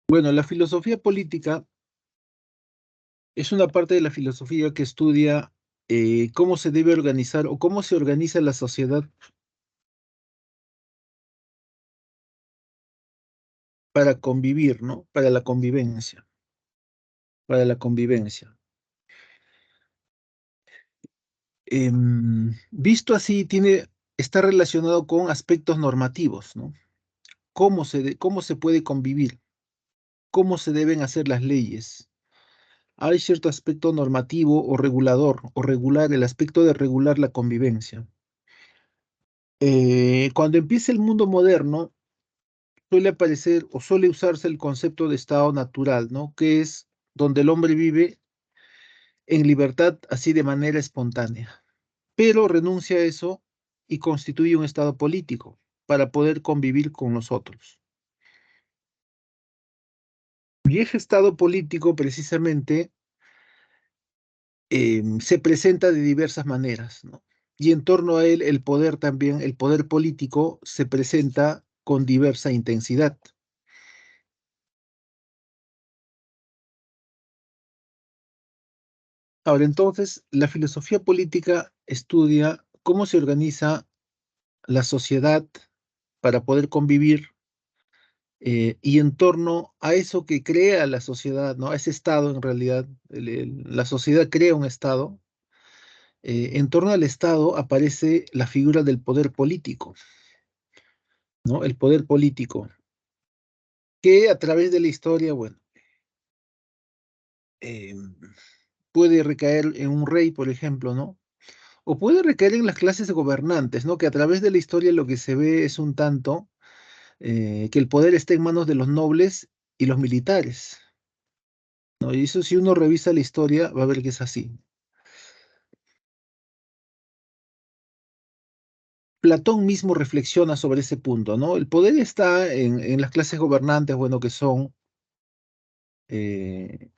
Bueno, la filosofía política es una parte de la filosofía que estudia cómo se debe organizar o cómo se organiza la sociedad para convivir, ¿no? Para la convivencia, para la convivencia. Visto así, está relacionado con aspectos normativos, ¿no? Cómo se puede convivir, cómo se deben hacer las leyes. Hay cierto aspecto normativo o regulador, o regular, el aspecto de regular la convivencia. Cuando empieza el mundo moderno, suele aparecer o suele usarse el concepto de estado natural, ¿no? Que es donde el hombre vive en libertad así de manera espontánea, pero renuncia a eso y constituye un estado político para poder convivir con nosotros. Y ese estado político precisamente se presenta de diversas maneras, ¿no? Y en torno a él el poder también, el poder político se presenta con diversa intensidad. Ahora entonces, la filosofía política estudia cómo se organiza la sociedad para poder convivir y en torno a eso que crea la sociedad, ¿no? A ese estado en realidad, la sociedad crea un estado. En torno al estado aparece la figura del poder político, ¿no? El poder político, que a través de la historia, bueno, eh, puede recaer en un rey, por ejemplo, ¿no? O puede recaer en las clases gobernantes, ¿no? Que a través de la historia lo que se ve es un tanto que el poder está en manos de los nobles y los militares, ¿no? Y eso si uno revisa la historia va a ver que es así. Platón mismo reflexiona sobre ese punto, ¿no? El poder está en las clases gobernantes, bueno, que son eh,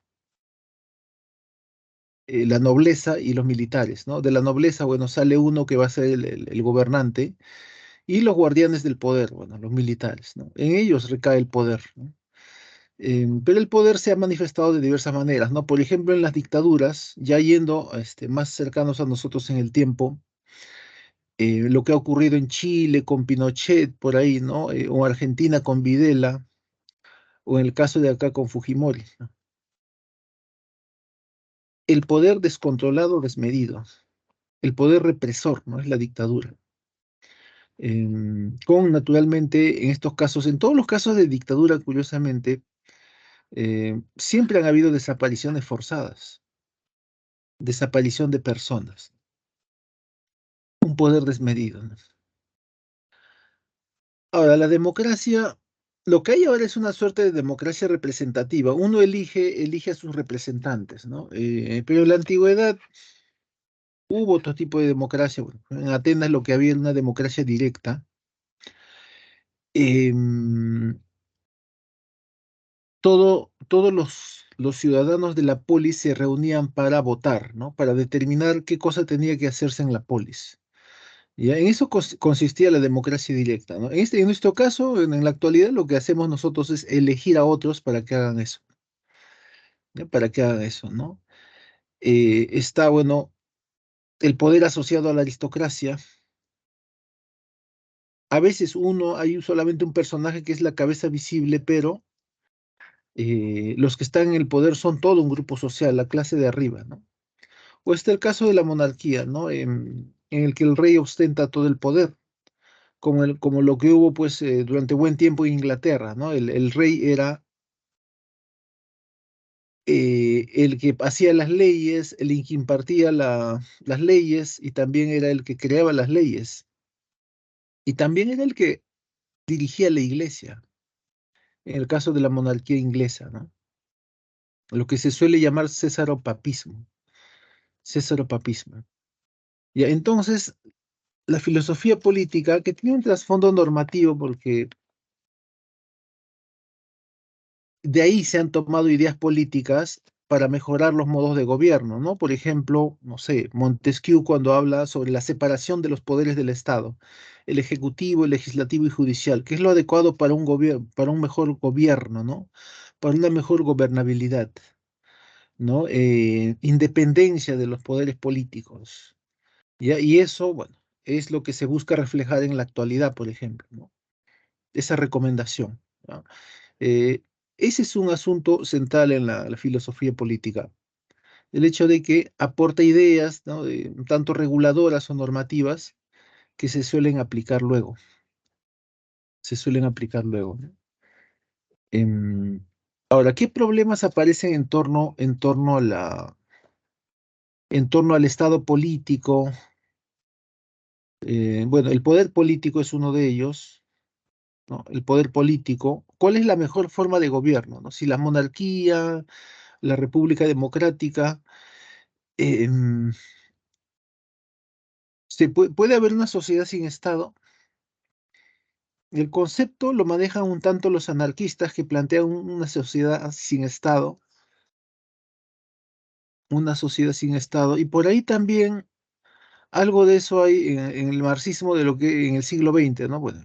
la nobleza y los militares, ¿no? De la nobleza, bueno, sale uno que va a ser el gobernante y los guardianes del poder, bueno, los militares, ¿no? En ellos recae el poder, ¿no? Pero el poder se ha manifestado de diversas maneras, ¿no? Por ejemplo, en las dictaduras, ya yendo más cercanos a nosotros en el tiempo, lo que ha ocurrido en Chile con Pinochet, por ahí, ¿no? O Argentina con Videla, o en el caso de acá con Fujimori, ¿no? El poder descontrolado, desmedido, el poder represor, ¿no? Es la dictadura. Con naturalmente, en estos casos, en todos los casos de dictadura, curiosamente, siempre han habido desapariciones forzadas, desaparición de personas, un poder desmedido, ¿no? Ahora, la democracia, lo que hay ahora es una suerte de democracia representativa. Uno elige a sus representantes, ¿no? Pero en la antigüedad hubo otro tipo de democracia. Bueno, en Atenas lo que había era una democracia directa. Em, todos los ciudadanos de la polis se reunían para votar, ¿no? Para determinar qué cosa tenía que hacerse en la polis. Ya, en eso consistía la democracia directa, ¿no? En nuestro caso, en la actualidad, lo que hacemos nosotros es elegir a otros para que hagan eso, ¿ya? Para que hagan eso, ¿no? Está, bueno, el poder asociado a la aristocracia. A veces hay solamente un personaje que es la cabeza visible, pero los que están en el poder son todo un grupo social, la clase de arriba, ¿no? O está el caso de la monarquía, ¿no? En el que el rey ostenta todo el poder, como lo que hubo pues durante buen tiempo en Inglaterra, ¿no? El rey era el que hacía las leyes, el que impartía las leyes y también era el que creaba las leyes y también era el que dirigía la iglesia, en el caso de la monarquía inglesa, ¿no? Lo que se suele llamar césaropapismo, césaropapismo. Ya, entonces, la filosofía política, que tiene un trasfondo normativo, porque de ahí se han tomado ideas políticas para mejorar los modos de gobierno, ¿no? Por ejemplo, no sé, Montesquieu cuando habla sobre la separación de los poderes del Estado, el ejecutivo, el legislativo y judicial, que es lo adecuado para un gobierno, para un mejor gobierno, ¿no? Para una mejor gobernabilidad, ¿no? Independencia de los poderes políticos, ¿ya? Y eso, bueno, es lo que se busca reflejar en la actualidad, por ejemplo, ¿no? Esa recomendación, ¿no? Eh, Ese es un asunto central en la filosofía política. El hecho de que aporta ideas, ¿no? Un tanto reguladoras o normativas que se suelen aplicar luego, ¿no? Em, Ahora, ¿qué problemas aparecen en torno al estado político? Bueno, el poder político es uno de ellos, ¿no? El poder político. ¿Cuál es la mejor forma de gobierno, ¿no? Si la monarquía, la república democrática, em, puede haber una sociedad sin Estado. El concepto lo manejan un tanto los anarquistas que plantean una sociedad sin Estado, y por ahí también algo de eso hay en el marxismo de lo que en el siglo XX, ¿no? Bueno,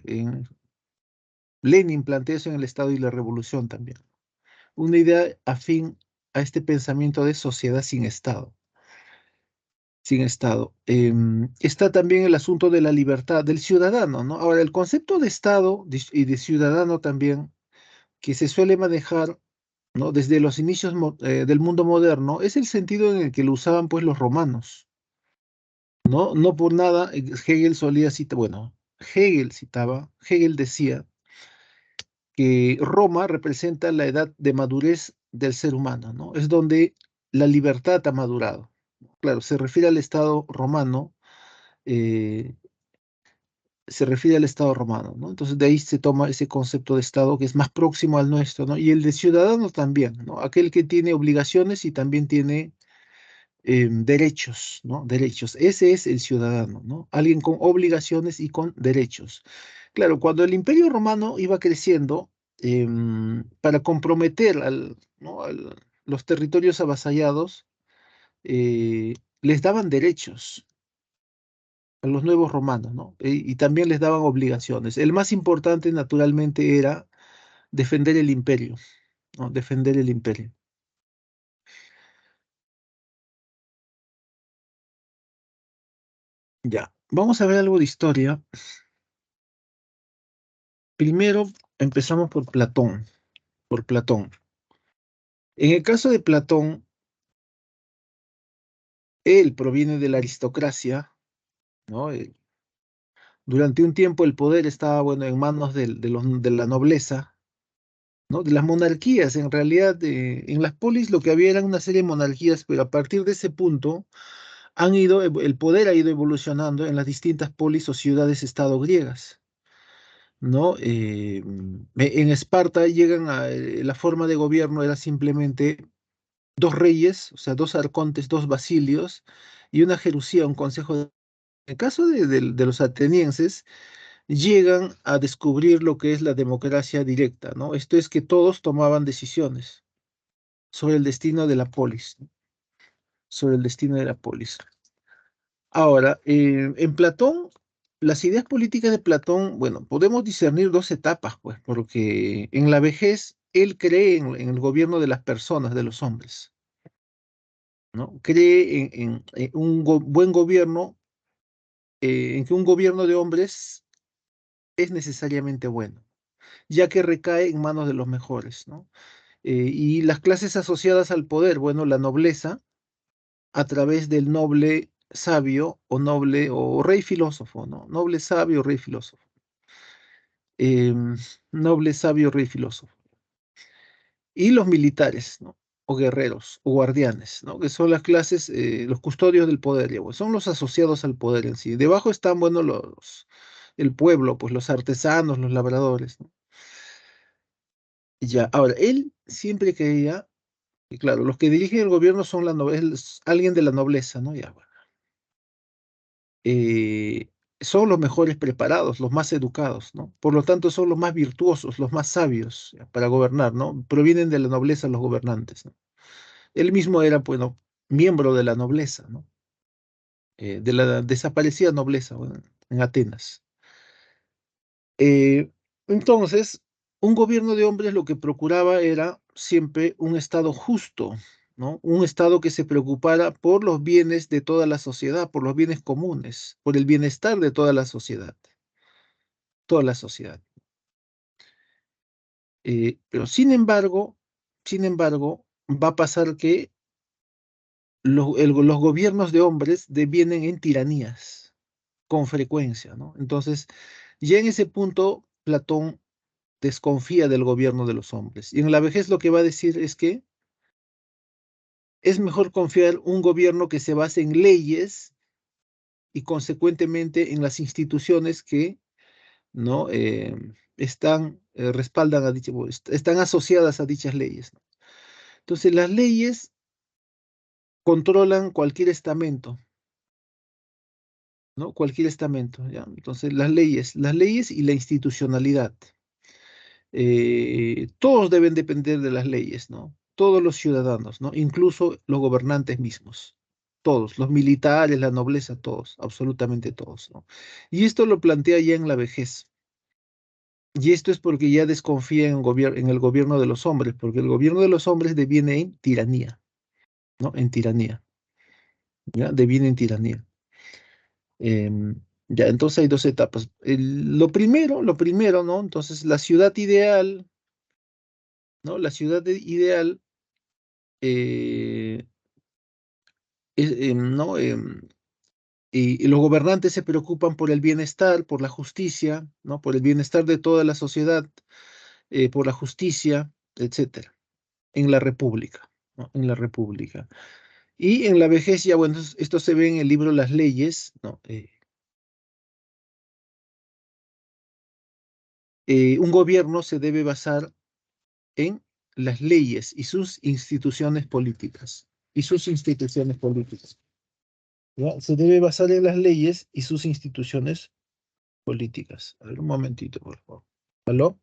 Lenin plantea eso en el Estado y la Revolución también. Una idea afín a este pensamiento de sociedad sin Estado. Sin Estado. Está también el asunto de la libertad del ciudadano, ¿no? Ahora, el concepto de Estado y de ciudadano también, que se suele manejar, ¿no? Desde los inicios del mundo moderno, es el sentido en el que lo usaban pues los romanos, ¿no? No por nada Hegel solía citar, bueno, Hegel decía que Roma representa la edad de madurez del ser humano, ¿no? Es donde la libertad ha madurado. Claro, eh, se refiere al Estado romano, ¿no? Entonces de ahí se toma ese concepto de Estado que es más próximo al nuestro, ¿no? Y el de ciudadano también, ¿no? Aquel que tiene obligaciones y también tiene derechos, ¿no? Derechos. Ese es el ciudadano, ¿no? Alguien con obligaciones y con derechos. Claro, cuando el Imperio Romano iba creciendo, para comprometer ¿no? Los territorios avasallados, eh, les daban derechos a los nuevos romanos, ¿no? Y también les daban obligaciones. El más importante, naturalmente, era defender el imperio, ¿no? Defender el imperio. Ya, vamos a ver algo de historia. Primero empezamos por Platón. En el caso de Platón, él proviene de la aristocracia, ¿no? Durante un tiempo el poder estaba, bueno, en manos de la nobleza, ¿no? De las monarquías. En realidad, en las polis lo que había eran una serie de monarquías, pero a partir de ese punto el poder ha ido evolucionando en las distintas polis o ciudades-estado griegas, ¿no? En Esparta la forma de gobierno era simplemente dos reyes, o sea, dos arcontes, dos basilios y una jerusía, un consejo. En el caso de los atenienses, llegan a descubrir lo que es la democracia directa, ¿no? Esto es que todos tomaban decisiones sobre el destino de la polis, ¿no? Sobre el destino de la polis. Ahora, en Platón, las ideas políticas de Platón, bueno, podemos discernir dos etapas, pues, porque en la vejez él cree en el gobierno de las personas, de los hombres, ¿no? Cree en un buen gobierno, en que un gobierno de hombres es necesariamente bueno, ya que recae en manos de los mejores, ¿no? Y las clases asociadas al poder, bueno, la nobleza, a través del noble sabio o noble o rey filósofo, ¿no? Noble sabio, rey filósofo. Em, Noble sabio, rey filósofo. Y los militares, ¿no? O guerreros, o guardianes, ¿no? Que son las clases, los custodios del poder, ya, pues, son los asociados al poder en sí. Debajo están, bueno, el pueblo, pues los artesanos, los labradores, ¿no? Ya, ahora, él siempre creía, y claro, los que dirigen el gobierno son alguien de la nobleza, ¿no? Ya, bueno, eh, son los mejores preparados, los más educados, ¿no? Por lo tanto, son los más virtuosos, los más sabios ya, para gobernar, ¿no? Provienen de la nobleza los gobernantes, ¿no? Él mismo era, bueno, miembro de la nobleza, ¿no? De la desaparecida nobleza, bueno, en Atenas. Eh, entonces, un gobierno de hombres lo que procuraba era siempre un Estado justo, ¿no? Un Estado que se preocupara por los bienes de toda la sociedad, por los bienes comunes, por el bienestar de toda la sociedad, toda la sociedad. Pero sin embargo, va a pasar que los gobiernos de hombres devienen en tiranías con frecuencia, ¿no? Entonces, ya en ese punto, Platón desconfía del gobierno de los hombres. Y en la vejez lo que va a decir es que es mejor confiar un gobierno que se base en leyes y consecuentemente en las instituciones que no respaldan a están asociadas a dichas leyes, ¿no? Entonces, las leyes controlan cualquier estamento, ¿no? Cualquier estamento, ¿ya? Entonces, las leyes y la institucionalidad. Todos deben depender de las leyes, ¿no? Todos los ciudadanos, ¿no? Incluso los gobernantes mismos. Todos, los militares, la nobleza, todos, absolutamente todos, ¿no? Y esto lo plantea ya en la vejez. Y esto es porque ya desconfía en el gobierno de los hombres, porque el gobierno de los hombres deviene en tiranía, ¿no? En tiranía, ¿ya? Deviene en tiranía. Ya, entonces hay dos etapas. Lo primero, ¿no? Entonces, la ciudad ideal, ¿no? La ciudad ideal eh, ¿no? Y los gobernantes se preocupan por el bienestar, por la justicia, ¿no? Por el bienestar de toda la sociedad, por la justicia, etcétera, en la República, ¿no? En la República. Y en la vejez, ya, bueno, esto se ve en el libro Las Leyes, ¿no? Un gobierno se debe basar en las leyes y sus instituciones políticas. Y sus instituciones políticas. ¿Ya? Se debe basar en las leyes y sus instituciones políticas. A ver, un momentito, por favor. ¿Aló?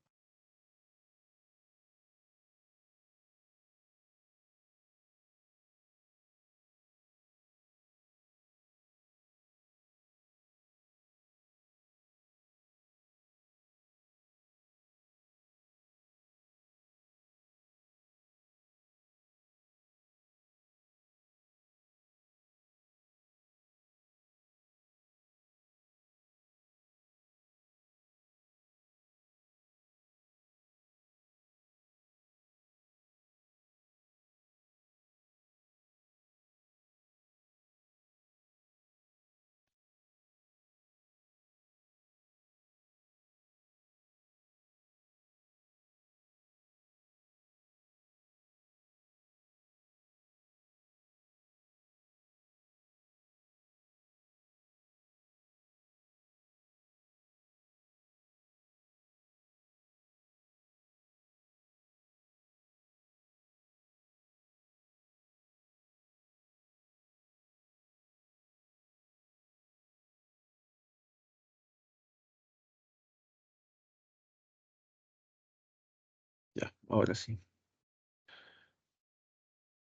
Ya, ahora sí.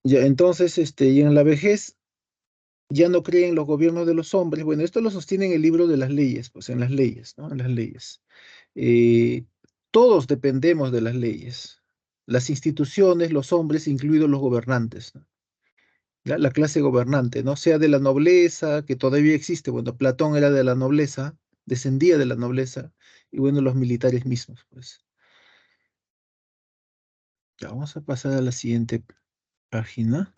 Ya, entonces, y en la vejez ya no creen los gobiernos de los hombres. Bueno, esto lo sostiene en el libro de las leyes, pues en las leyes, ¿no? En las leyes. Eh, Todos dependemos de las leyes. Las instituciones, los hombres, incluidos los gobernantes, ¿no? ¿Ya? La clase gobernante, ¿no? Sea de la nobleza, que todavía existe. Bueno, Platón era de la nobleza, descendía de la nobleza, y bueno, los militares mismos, pues. Ya, vamos a pasar a la siguiente página.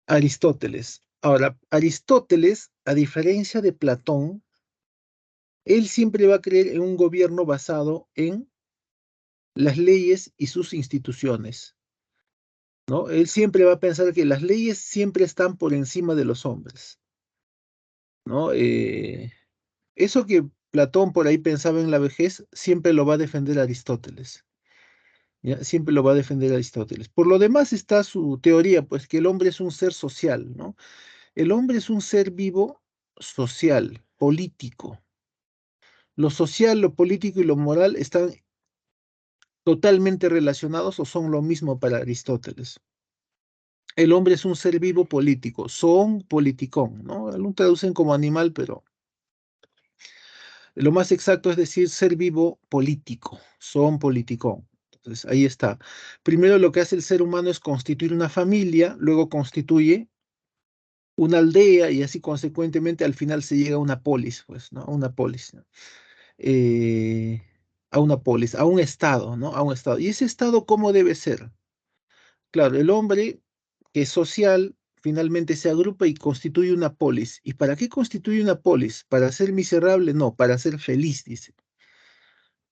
Aristóteles. Ahora, Aristóteles, a diferencia de Platón, él siempre va a creer en un gobierno basado en las leyes y sus instituciones, ¿no? Él siempre va a pensar que las leyes siempre están por encima de los hombres, ¿no? Eso que Platón por ahí pensaba en la vejez, siempre lo va a defender Aristóteles, ¿ya? Siempre lo va a defender Aristóteles. Por lo demás está su teoría, pues que el hombre es un ser social, ¿no? El hombre es un ser vivo social, político. Lo social, lo político y lo moral están totalmente relacionados o son lo mismo para Aristóteles. El hombre es un ser vivo político, son politicón, ¿no? Algunos traducen como animal, pero lo más exacto es decir ser vivo político, son politicón. Entonces, ahí está. Primero lo que hace el ser humano es constituir una familia, luego constituye una aldea y así consecuentemente al final se llega a una polis, pues, ¿no? A una polis, ¿no? Eh, a una polis, a un estado, ¿no? A un estado. ¿Y ese estado cómo debe ser? Claro, el hombre que es social finalmente se agrupa y constituye una polis. ¿Y para qué constituye una polis? ¿Para ser miserable? No, para ser feliz, dice.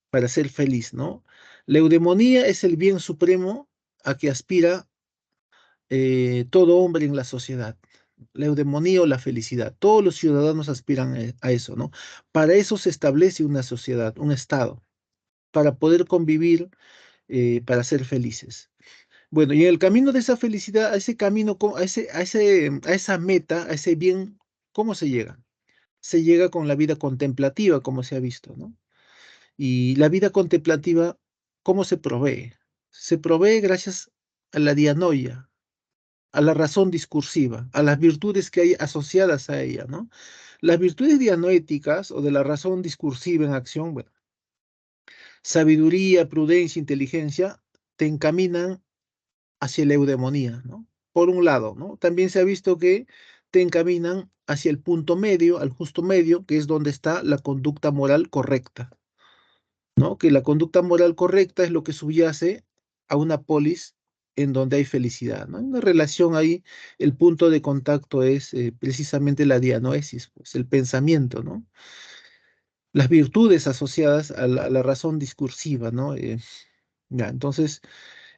Para ser feliz, ¿no? La eudemonía es el bien supremo a que aspira todo hombre en la sociedad. La eudemonía o la felicidad. Todos los ciudadanos aspiran a eso, ¿no? Para eso se establece una sociedad, un estado, para poder convivir, para ser felices. Bueno, y en el camino de esa felicidad, a ese camino, a esa meta, a ese bien, ¿cómo se llega? Se llega con la vida contemplativa, como se ha visto, ¿no? Y la vida contemplativa, ¿cómo se provee? Se provee gracias a la dianoia, a la razón discursiva, a las virtudes que hay asociadas a ella, ¿no? Las virtudes dianoéticas o de la razón discursiva en acción, bueno, sabiduría, prudencia, inteligencia, te encaminan hacia la eudemonía, ¿no? Por un lado, ¿no? También se ha visto que te encaminan hacia el punto medio, al justo medio, que es donde está la conducta moral correcta, ¿no? Que la conducta moral correcta es lo que subyace a una polis en donde hay felicidad, ¿no? Hay una relación ahí, el punto de contacto es precisamente la dianoesis, pues el pensamiento, ¿no? Las virtudes asociadas a la razón discursiva, ¿no? Ya, entonces,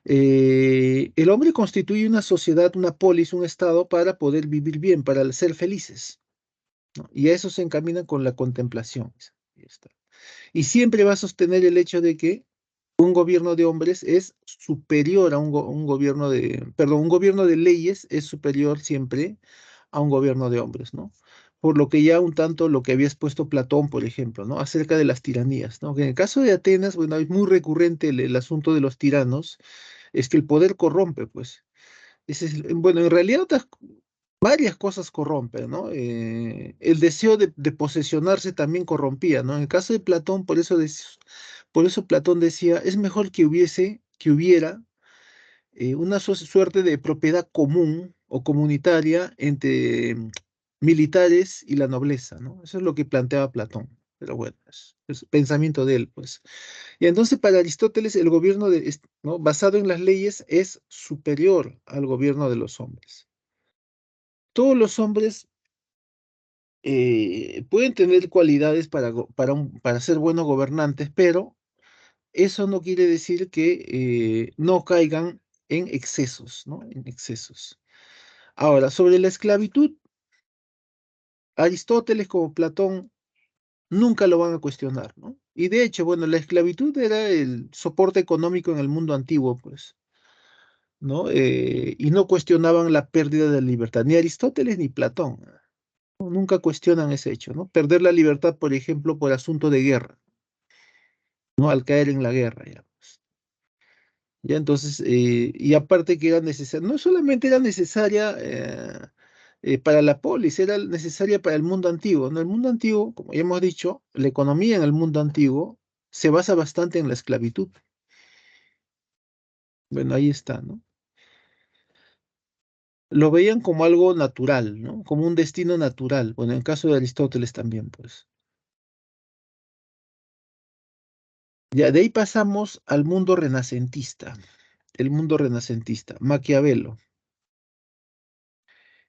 el hombre constituye una sociedad, una polis, un estado para poder vivir bien, para ser felices, ¿no? Y a eso se encamina con la contemplación. Ahí está. Y siempre va a sostener el hecho de que un gobierno de hombres es superior a un gobierno perdón, un gobierno de leyes es superior siempre a un gobierno de hombres, ¿no? Por lo que ya un tanto lo que había expuesto Platón, por ejemplo, ¿no? Acerca de las tiranías, ¿no? Que en el caso de Atenas, bueno, es muy recurrente el asunto de los tiranos, es que el poder corrompe, pues. Bueno, en realidad varias cosas corrompen, ¿no? El deseo de posesionarse también corrompía, ¿no? En el caso de Platón, por eso Platón decía, es mejor que hubiera una suerte de propiedad común o comunitaria entre militares y la nobleza, ¿no? Eso es lo que planteaba Platón. Pero bueno, es pensamiento de él, pues. Y entonces para Aristóteles el gobierno ¿no? basado en las leyes es superior al gobierno de los hombres. Todos los hombres pueden tener cualidades para ser buenos gobernantes, pero eso no quiere decir que no caigan en excesos, ¿no? En excesos. Ahora, sobre la esclavitud, Aristóteles como Platón nunca lo van a cuestionar, ¿no? Y de hecho, bueno, la esclavitud era el soporte económico en el mundo antiguo, pues, ¿no? Y no cuestionaban la pérdida de la libertad, ni Aristóteles ni Platón, ¿no? Nunca cuestionan ese hecho, ¿no? Perder la libertad, por ejemplo, por asunto de guerra, ¿no? Al caer en la guerra, ya. Ya entonces, y aparte que era necesaria, no solamente era necesaria para la polis, era necesaria para el mundo antiguo, ¿no? El mundo antiguo, como ya hemos dicho, la economía en el mundo antiguo se basa bastante en la esclavitud. Bueno, ahí está, ¿no? Lo veían como algo natural, ¿no? Como un destino natural. Bueno, en el caso de Aristóteles también, pues. Ya de ahí pasamos al mundo renacentista, el mundo renacentista, Maquiavelo.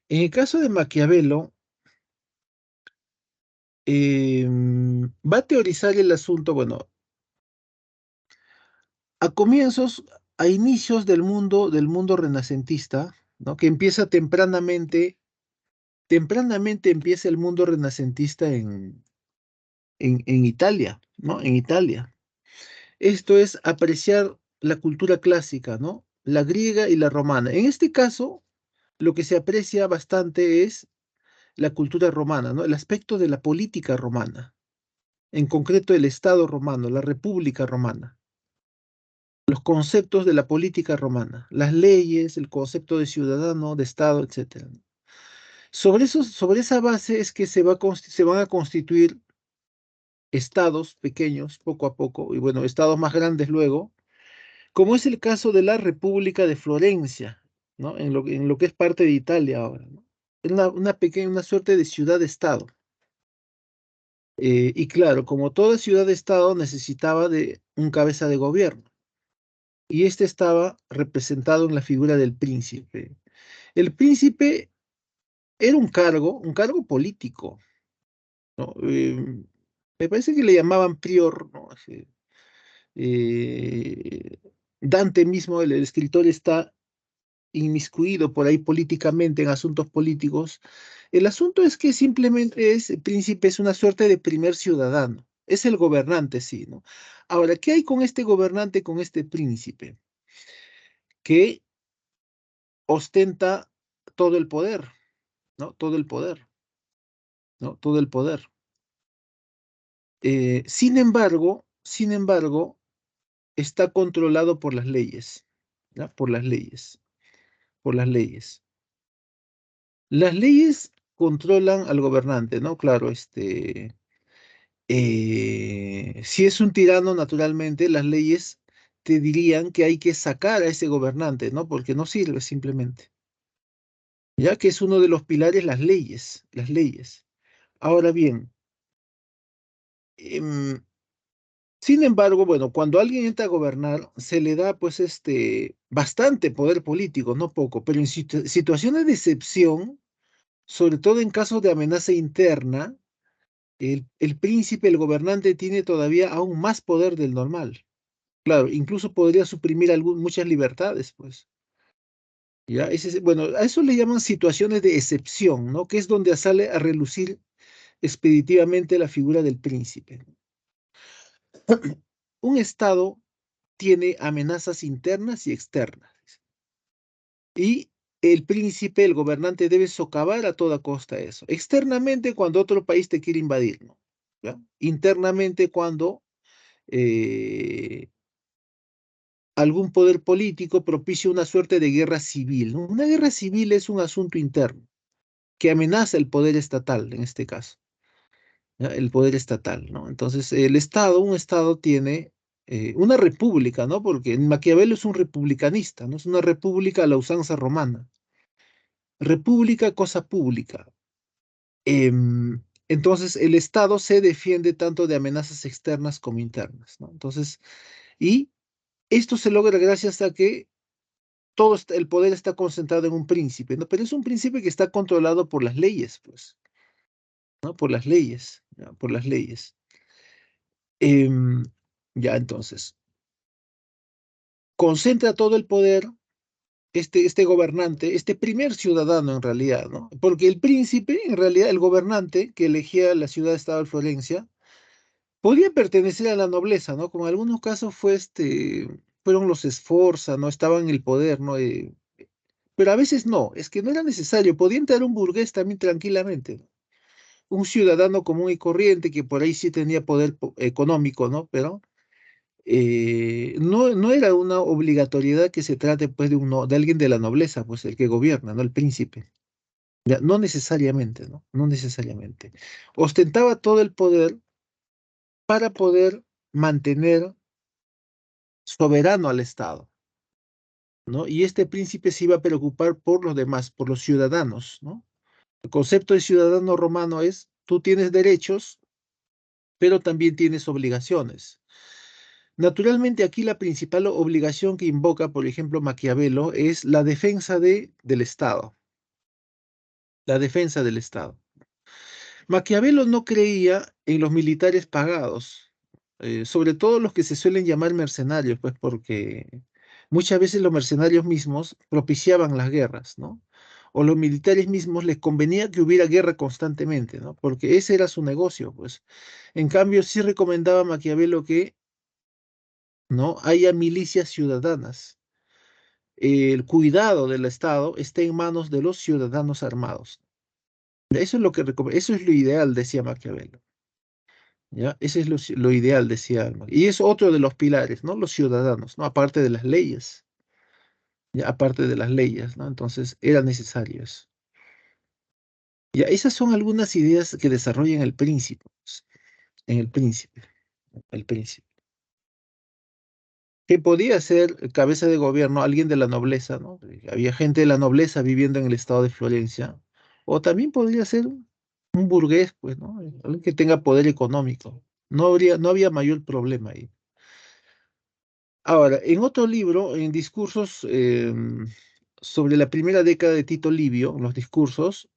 En el caso de Maquiavelo, va a teorizar el asunto, bueno, a comienzos, a inicios del mundo renacentista, ¿no? Que empieza tempranamente empieza el mundo renacentista en Italia, ¿no? En Italia. Esto es apreciar la cultura clásica, ¿no? La griega y la romana. En este caso, lo que se aprecia bastante es la cultura romana, ¿no? El aspecto de la política romana, en concreto el Estado romano, la República romana. los conceptos de la política romana, las leyes, el concepto de ciudadano, de Estado, etcétera. Sobre esa base es que se van a constituir estados pequeños poco a poco, y bueno, estados más grandes luego, como es el caso de la República de Florencia, ¿no? En lo que es parte de Italia ahora, ¿no? Es una pequeña, una suerte de ciudad-estado. Y claro, como toda ciudad-estado necesitaba de un cabeza de gobierno, y este estaba representado en la figura del príncipe. El príncipe era un cargo político, ¿no? Me parece que le llamaban prior, ¿no? Eh, Dante mismo, el escritor, está inmiscuido por ahí políticamente en asuntos políticos. El asunto es que simplemente el príncipe es una suerte de primer ciudadano, es el gobernante, sí, ¿no? Ahora, ¿qué hay con este gobernante, con este príncipe? Que ostenta todo el poder, ¿no? Todo el poder, ¿no? Todo el poder. Sin embargo, está controlado por las leyes, ¿ya? Por las leyes, por las leyes. Las leyes controlan al gobernante, ¿no? Claro, si es un tirano, naturalmente, las leyes te dirían que hay que sacar a ese gobernante, ¿no? Porque no sirve simplemente. Ya que es uno de los pilares, las leyes, las leyes. Ahora bien, em, sin embargo, bueno, cuando alguien entra a gobernar, se le da pues bastante poder político, no poco, pero en situaciones de excepción, sobre todo en casos de amenaza interna, el príncipe, el gobernante, tiene todavía aún más poder del normal. Claro, incluso podría suprimir muchas libertades, pues. Ya, bueno, a eso le llaman situaciones de excepción, ¿no? Que es donde sale a relucir expeditivamente la figura del príncipe. Un Estado tiene amenazas internas y externas. Y el príncipe, el gobernante, debe socavar a toda costa eso. Externamente, cuando otro país te quiere invadir, ¿no? ¿Ya? Internamente, cuando eh, algún poder político propicia una suerte de guerra civil, ¿no? Una guerra civil es un asunto interno que amenaza el poder estatal, en este caso, ¿ya? El poder estatal, ¿no? Entonces, un Estado tiene una república, ¿no? Porque Maquiavelo es un republicanista, ¿no? Es una república a la usanza romana. República, cosa pública. Entonces, el Estado se defiende tanto de amenazas externas como internas, ¿no? Entonces, y esto se logra gracias a que el poder está concentrado en un príncipe, ¿no? Pero es un príncipe que está controlado por las leyes, pues, ¿no? Por las leyes, ¿ya? Por las leyes. Em, ya, entonces, concentra todo el poder este gobernante, este primer ciudadano en realidad, ¿no? Porque el príncipe, en realidad, el gobernante que elegía la ciudad-estado de Florencia, podía pertenecer a la nobleza, ¿no? Como en algunos casos fueron los Sforza, ¿no? Estaban en el poder, ¿no? Pero a veces no, es que no era necesario, podía entrar un burgués también tranquilamente, ¿no? Un ciudadano común y corriente que por ahí sí tenía poder económico, ¿no? Pero no era una obligatoriedad que se trate pues de alguien de la nobleza, pues el que gobierna, ¿no? El príncipe. Ya, no necesariamente, ¿no? No necesariamente. Ostentaba todo el poder para poder mantener soberano al Estado, ¿no? Y este príncipe se iba a preocupar por los demás, por los ciudadanos, ¿no? El concepto de ciudadano romano es, tú tienes derechos, pero también tienes obligaciones. Naturalmente, aquí la principal obligación que invoca, por ejemplo, Maquiavelo, es la defensa del Estado, la defensa del Estado. Maquiavelo no creía en los militares pagados, sobre todo los que se suelen llamar mercenarios, pues porque muchas veces los mercenarios mismos propiciaban las guerras, ¿no? O los militares mismos les convenía que hubiera guerra constantemente, ¿no? Porque ese era su negocio, pues. En cambio, sí recomendaba Maquiavelo que no haya milicias ciudadanas. El cuidado del Estado esté en manos de los ciudadanos armados. Eso es lo ideal, decía Maquiavelo. ¿ya? Ese es lo ideal, decía Alma. Y es otro de los pilares, ¿no? Los ciudadanos, ¿no? Aparte de las leyes, ¿ya? Aparte de las leyes, ¿no? Entonces, era necesario eso. Ya, esas son algunas ideas que desarrollan el príncipe, pues, en el príncipe. Que podía ser cabeza de gobierno, alguien de la nobleza, ¿no? Había gente de la nobleza viviendo en el estado de Florencia. O también podría ser un burgués, pues, ¿no? Alguien que tenga poder económico. No había mayor problema ahí. Ahora, en otro libro, en discursos sobre la primera década de Tito Livio, los discursos,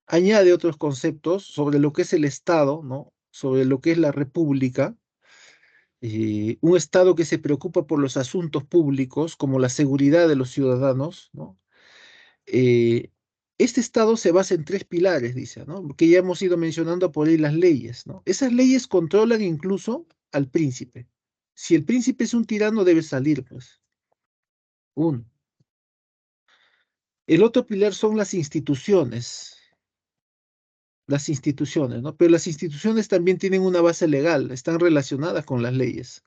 añade otros conceptos sobre lo que es el Estado, ¿no? Sobre lo que es la República, un Estado que se preocupa por los asuntos públicos, como la seguridad de los ciudadanos, ¿no? Eh, este Estado se basa en tres pilares, dice, ¿no? Que ya hemos ido mencionando por ahí las leyes, ¿no? Esas leyes controlan incluso al príncipe. Si el príncipe es un tirano, debe salir, pues. Uno. El otro pilar son las instituciones, ¿no? Pero las instituciones también tienen una base legal, están relacionadas con las leyes,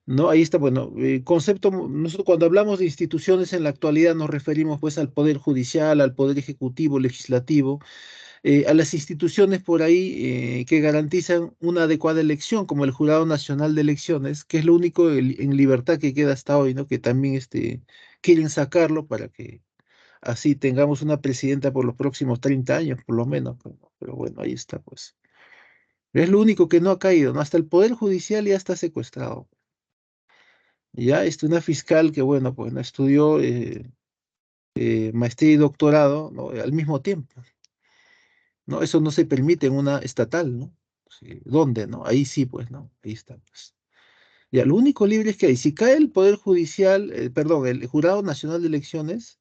¿no? Ahí está, bueno, concepto, nosotros cuando hablamos de instituciones en la actualidad nos referimos pues al poder judicial, al poder ejecutivo, legislativo, a las instituciones por ahí que garantizan una adecuada elección, como el Jurado Nacional de Elecciones, que es lo único en libertad que queda hasta hoy, ¿no? Que también quieren sacarlo para que así tengamos una presidenta por los próximos 30 años, por lo menos, pues, ¿no? Pero bueno, ahí está, pues. Es lo único que no ha caído, ¿no? Hasta el Poder Judicial ya está secuestrado. Ya, una fiscal que, bueno, pues no estudió maestría y doctorado, ¿no? Al mismo tiempo, ¿no? Eso no se permite en una estatal, ¿no? Sí, ¿dónde, no? Ahí sí, pues, ¿no? Ahí está, pues. Ya, lo único libre es que hay, si cae el Poder Judicial, perdón, el Jurado Nacional de Elecciones,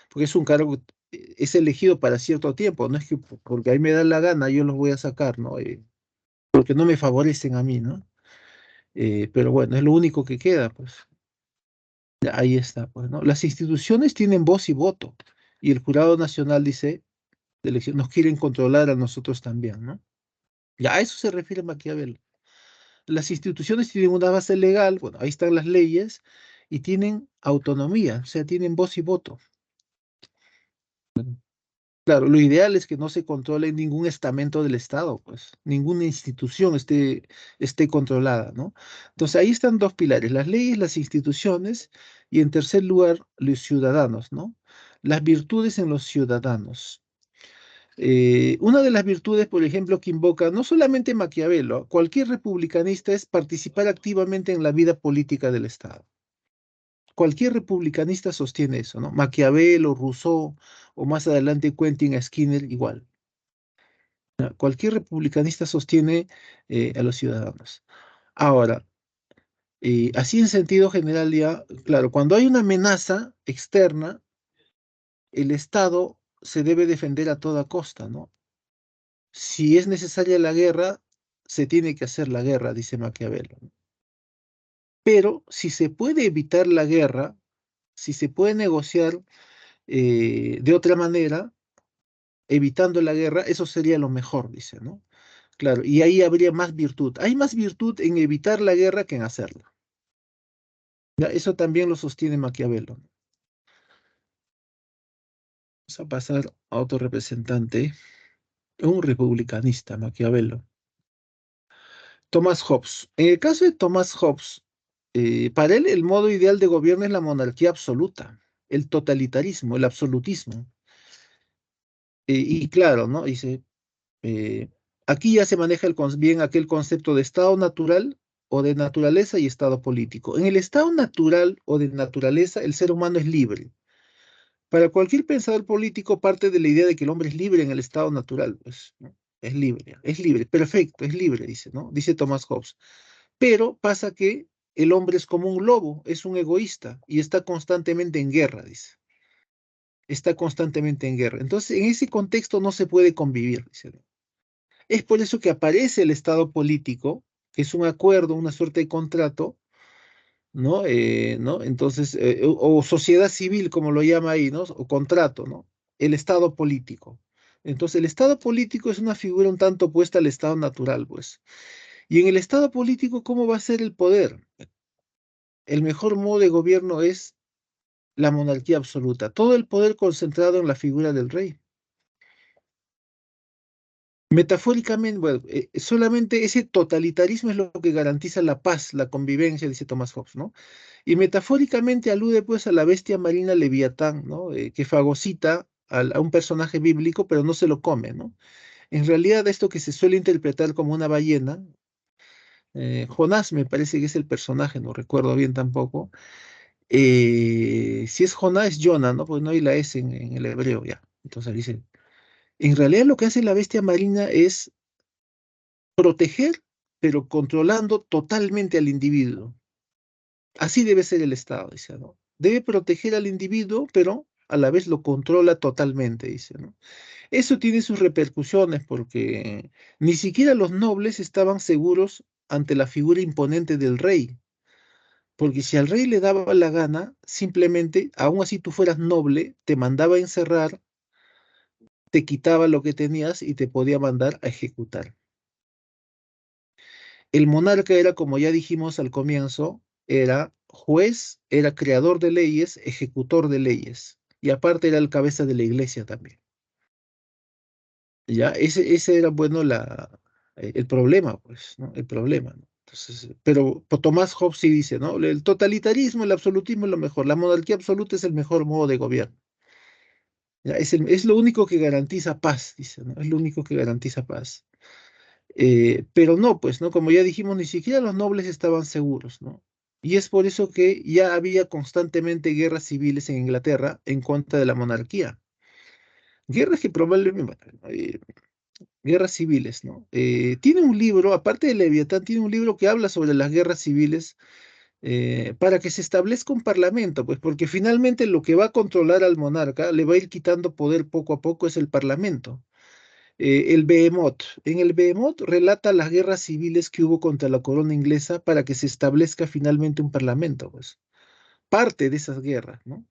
porque es un cargo, es elegido para cierto tiempo, no es que porque a mí me da la gana yo los voy a sacar, ¿no? Porque no me favorecen a mí, ¿no? Pero bueno, es lo único que queda, pues. Ya, ahí está, pues, ¿no? Las instituciones tienen voz y voto, y el Jurado Nacional dice, de elección, nos quieren controlar a nosotros también, ¿no? Ya a eso se refiere Maquiavelo. Las instituciones tienen una base legal, bueno, ahí están las leyes, y tienen autonomía, o sea, tienen voz y voto. Claro, lo ideal es que no se controle ningún estamento del Estado, pues, ninguna institución esté controlada, ¿no? Entonces ahí están dos pilares, las leyes, las instituciones, y en tercer lugar, los ciudadanos, ¿no? Las virtudes en los ciudadanos. Una de las virtudes, por ejemplo, que invoca no solamente Maquiavelo, cualquier republicanista es participar activamente en la vida política del Estado. Cualquier republicanista sostiene eso, ¿no? Maquiavelo, Rousseau o más adelante Quentin Skinner, igual. ¿No? Cualquier republicanista sostiene a los ciudadanos. Ahora, así en sentido general ya, claro, cuando hay una amenaza externa, el Estado se debe defender a toda costa, ¿no? Si es necesaria la guerra, se tiene que hacer la guerra, dice Maquiavelo, ¿no? Pero si se puede evitar la guerra, si se puede negociar de otra manera, evitando la guerra, eso sería lo mejor, dice, ¿no? Claro, y ahí habría más virtud. Hay más virtud en evitar la guerra que en hacerla. Ya, eso también lo sostiene Maquiavelo. Vamos a pasar a otro representante, un republicanista, Maquiavelo. Thomas Hobbes. En el caso de Thomas Hobbes, para él el modo ideal de gobierno es la monarquía absoluta, el totalitarismo, el absolutismo. Y claro, ¿no? Dice, Eh, aquí ya se maneja bien aquel concepto de estado natural o de naturaleza y estado político. En el estado natural o de naturaleza, el ser humano es libre. Para cualquier pensador político parte de la idea de que el hombre es libre en el estado natural, pues, ¿no? Es libre, perfecto, es libre, dice, ¿no? Dice Thomas Hobbes. Pero pasa que el hombre es como un lobo, es un egoísta y está constantemente en guerra, dice. Está constantemente en guerra. Entonces, en ese contexto no se puede convivir, dice. Es por eso que aparece el Estado político, que es un acuerdo, una suerte de contrato, ¿no? ¿No? Entonces, o sociedad civil, como lo llama ahí, ¿no? O contrato, ¿no? El Estado político. Entonces, el Estado político es una figura un tanto opuesta al Estado natural, pues. Y en el Estado político, ¿cómo va a ser el poder? El mejor modo de gobierno es la monarquía absoluta, todo el poder concentrado en la figura del rey. Metafóricamente, bueno, solamente ese totalitarismo es lo que garantiza la paz, la convivencia, dice Thomas Hobbes, ¿no? Y metafóricamente alude pues a la bestia marina Leviatán, ¿no? Que fagocita a un personaje bíblico, pero no se lo come, ¿no? En realidad esto que se suele interpretar como una ballena, Jonás me parece que es el personaje, no recuerdo bien tampoco. Si es Jonás, es Jonah, ¿no? Pues no hay la S en el hebreo ya. Entonces dice, en realidad lo que hace la bestia marina es proteger, pero controlando totalmente al individuo. Así debe ser el Estado, dice, ¿no? Debe proteger al individuo, pero a la vez lo controla totalmente, dice, ¿no? Eso tiene sus repercusiones porque ni siquiera los nobles estaban seguros ante la figura imponente del rey, porque si al rey le daba la gana, simplemente, aun así tú fueras noble, te mandaba a encerrar, te quitaba lo que tenías y te podía mandar a ejecutar. El monarca era, como ya dijimos al comienzo, era juez, era creador de leyes, ejecutor de leyes, y aparte era el cabeza de la iglesia también. Ya, ese era, bueno, el problema, pues, ¿no? El problema, ¿no? Entonces, pero Tomás Hobbes sí dice, ¿no? El totalitarismo, el absolutismo es lo mejor, la monarquía absoluta es el mejor modo de gobierno. Ya, es lo único que garantiza paz, dice, ¿no? Es lo único que garantiza paz. Pero no, pues, ¿no? Como ya dijimos, ni siquiera los nobles estaban seguros, ¿no? Y es por eso que ya había constantemente guerras civiles en Inglaterra en contra de la monarquía. Guerras que probablemente, bueno, guerras civiles, ¿no? Tiene un libro, aparte de Leviatán, tiene un libro que habla sobre las guerras civiles para que se establezca un parlamento, pues porque finalmente lo que va a controlar al monarca, le va a ir quitando poder poco a poco, es el parlamento. El Behemoth. En el Behemoth relata las guerras civiles que hubo contra la corona inglesa para que se establezca finalmente un parlamento, pues. Parte de esas guerras, ¿no?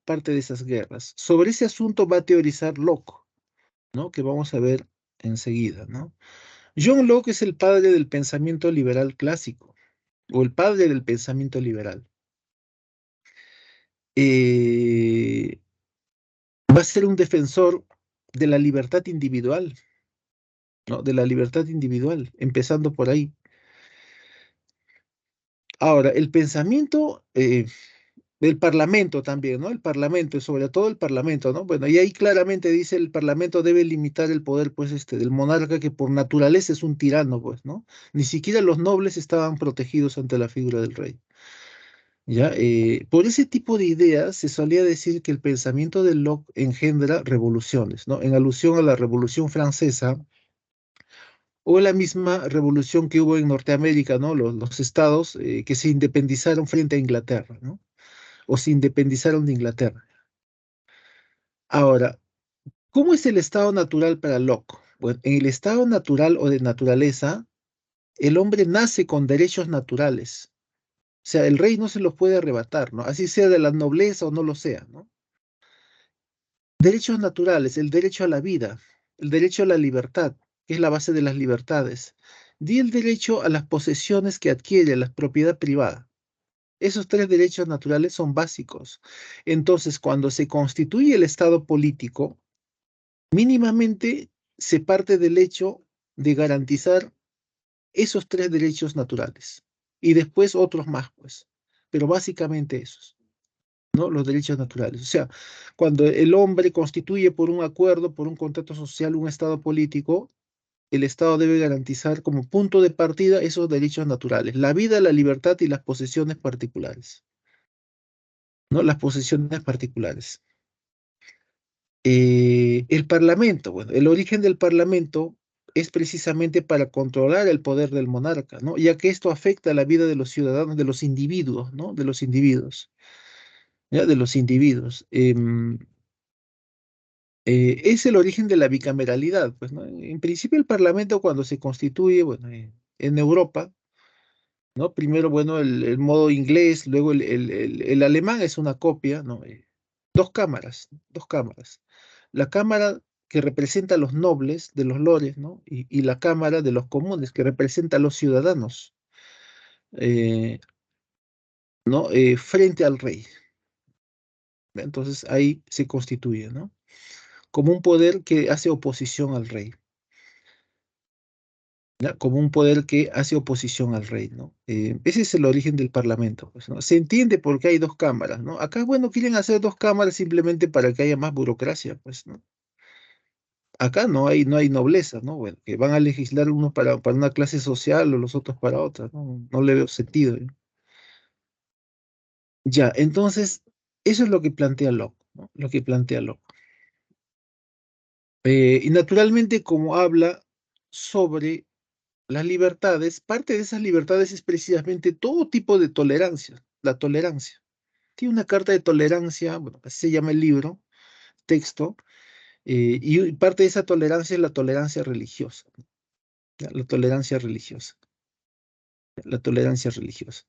Parte de esas guerras. Sobre ese asunto va a teorizar Locke, ¿no? Que vamos a ver enseguida, ¿no? John Locke es el padre del pensamiento liberal clásico, o el padre del pensamiento liberal. Eh, Va a ser un defensor de la libertad individual, ¿no? De la libertad individual, empezando por ahí. Ahora, el pensamiento del Parlamento también, ¿no? El Parlamento, y sobre todo el Parlamento, ¿no? Bueno, y ahí claramente dice el Parlamento debe limitar el poder, pues, del monarca, que por naturaleza es un tirano, pues, ¿no? Ni siquiera los nobles estaban protegidos ante la figura del rey. ¿Ya? Por ese tipo de ideas se solía decir que el pensamiento de Locke engendra revoluciones, ¿no? En alusión a la Revolución Francesa o la misma revolución que hubo en Norteamérica, ¿no? Los estados que se independizaron frente a Inglaterra, ¿no? O se independizaron de Inglaterra. Ahora, ¿cómo es el estado natural para Locke? Bueno, en el estado natural o de naturaleza, el hombre nace con derechos naturales. O sea, el rey no se los puede arrebatar, ¿no? Así sea de la nobleza o no lo sea, ¿no? Derechos naturales, el derecho a la vida, el derecho a la libertad, que es la base de las libertades. Di el derecho a las posesiones que adquiere, la propiedad privada. Esos tres derechos naturales son básicos. Entonces, cuando se constituye el Estado político, mínimamente se parte del hecho de garantizar esos tres derechos naturales y después otros más, pues, pero básicamente esos, ¿no? Los derechos naturales. O sea, cuando el hombre constituye por un acuerdo, por un contrato social, un Estado político, el Estado debe garantizar como punto de partida esos derechos naturales, la vida, la libertad y las posesiones particulares, ¿no? Las posesiones particulares. El Parlamento, bueno, el origen del Parlamento es precisamente para controlar el poder del monarca, ¿no? Ya que esto afecta la vida de los ciudadanos, de los individuos, ¿no? De los individuos, ¿ya? De los individuos. Es el origen de la bicameralidad, pues, ¿no? En principio el Parlamento cuando se constituye, bueno, en Europa, ¿no? Primero, bueno, el modo inglés, luego el alemán es una copia, ¿no? Dos cámaras, dos cámaras. La cámara que representa a los nobles de los lores, ¿no? Y la Cámara de los comunes, que representa a los ciudadanos, eh, ¿no? Frente al rey. Entonces ahí se constituye, ¿no? Como un poder que hace oposición al rey, ¿ya? Como un poder que hace oposición al rey, ¿no? Ese es el origen del Parlamento, pues, ¿no? Se entiende por qué hay dos cámaras, ¿no? Acá, bueno, quieren hacer dos cámaras simplemente para que haya más burocracia, pues, ¿no? Acá no hay nobleza, ¿no? Bueno, que van a legislar unos para una clase social o los otros para otra, ¿no? No le veo sentido, ¿eh? Ya, entonces, eso es lo que plantea Locke, ¿no? Lo que plantea Locke. Y naturalmente, como habla sobre las libertades, parte de esas libertades es precisamente todo tipo de tolerancia, la tolerancia. Tiene una carta de tolerancia, bueno, así se llama el libro, texto, y parte de esa tolerancia es la tolerancia religiosa, ¿ya? La tolerancia religiosa, la tolerancia religiosa.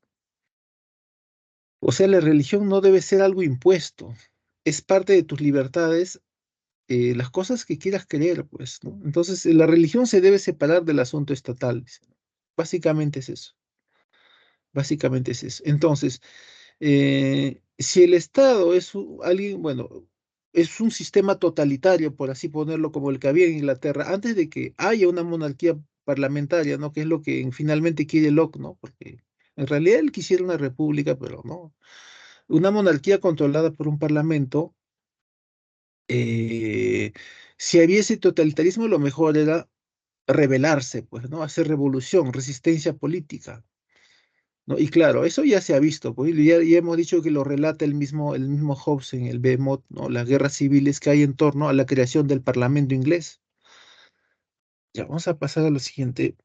O sea, la religión no debe ser algo impuesto, es parte de tus libertades, las cosas que quieras creer, pues, ¿no? Entonces, la religión se debe separar del asunto estatal, dice. Básicamente es eso, básicamente es eso. Entonces, si el Estado es alguien, bueno, es un sistema totalitario, por así ponerlo, como el que había en Inglaterra, antes de que haya una monarquía parlamentaria, ¿no? Que es lo que finalmente quiere Locke, ¿no? Porque en realidad él quisiera una república, pero no. Una monarquía controlada por un parlamento, eh, si había ese totalitarismo, lo mejor era rebelarse, pues, ¿no? Hacer revolución, resistencia política. ¿No? Y claro, eso ya se ha visto, pues, y ya hemos dicho que lo relata el mismo Hobbes en el Behemoth, ¿no? Las guerras civiles que hay en torno a la creación del Parlamento inglés. Ya, vamos a pasar a lo siguiente.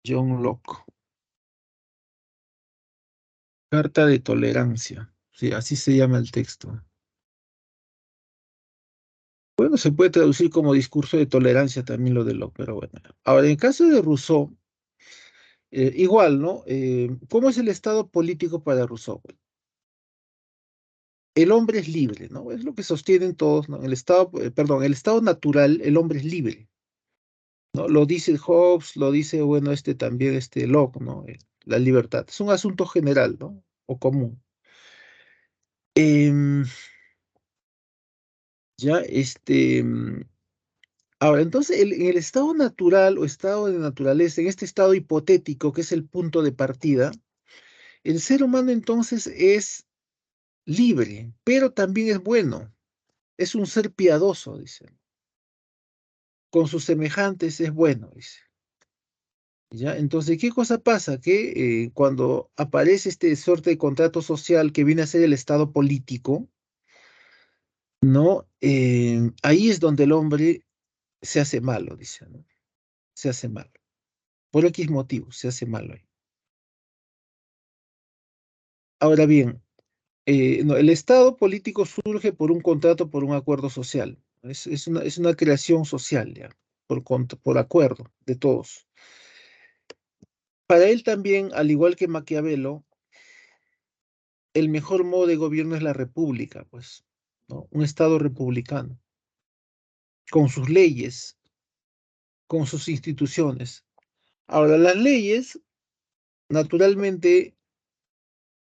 John Locke, Carta de Tolerancia. Sí, así se llama el texto. Bueno, se puede traducir como discurso de tolerancia también lo de Locke, pero bueno. Ahora, en el caso de Rousseau, igual, ¿no? ¿Cómo es el estado político para Rousseau? El hombre es libre, ¿no? Es lo que sostienen todos, ¿no? El estado, perdón, el estado natural, el hombre es libre, ¿no? Lo dice Hobbes, lo dice, bueno, también, Locke, ¿no? La libertad. Es un asunto general, ¿no? O común. Em, ya, ahora, entonces, en el estado natural o estado de naturaleza, en este estado hipotético, que es el punto de partida, el ser humano entonces es libre, pero también es bueno. Es un ser piadoso, dice. Con sus semejantes es bueno, dice. ¿Ya? Entonces, ¿qué cosa pasa? Que cuando aparece este suerte de contrato social que viene a ser el estado político, ¿no? Ahí es donde el hombre se hace malo, dice, ¿no? Se hace malo. Por X motivo, se hace malo ahí. Ahora bien, no, el estado político surge por un contrato, por un acuerdo social. Es una creación social, ya, por acuerdo de todos. Para él también, al igual que Maquiavelo, el mejor modo de gobierno es la república, pues, ¿no? Un estado republicano, con sus leyes, con sus instituciones. Ahora, las leyes, naturalmente,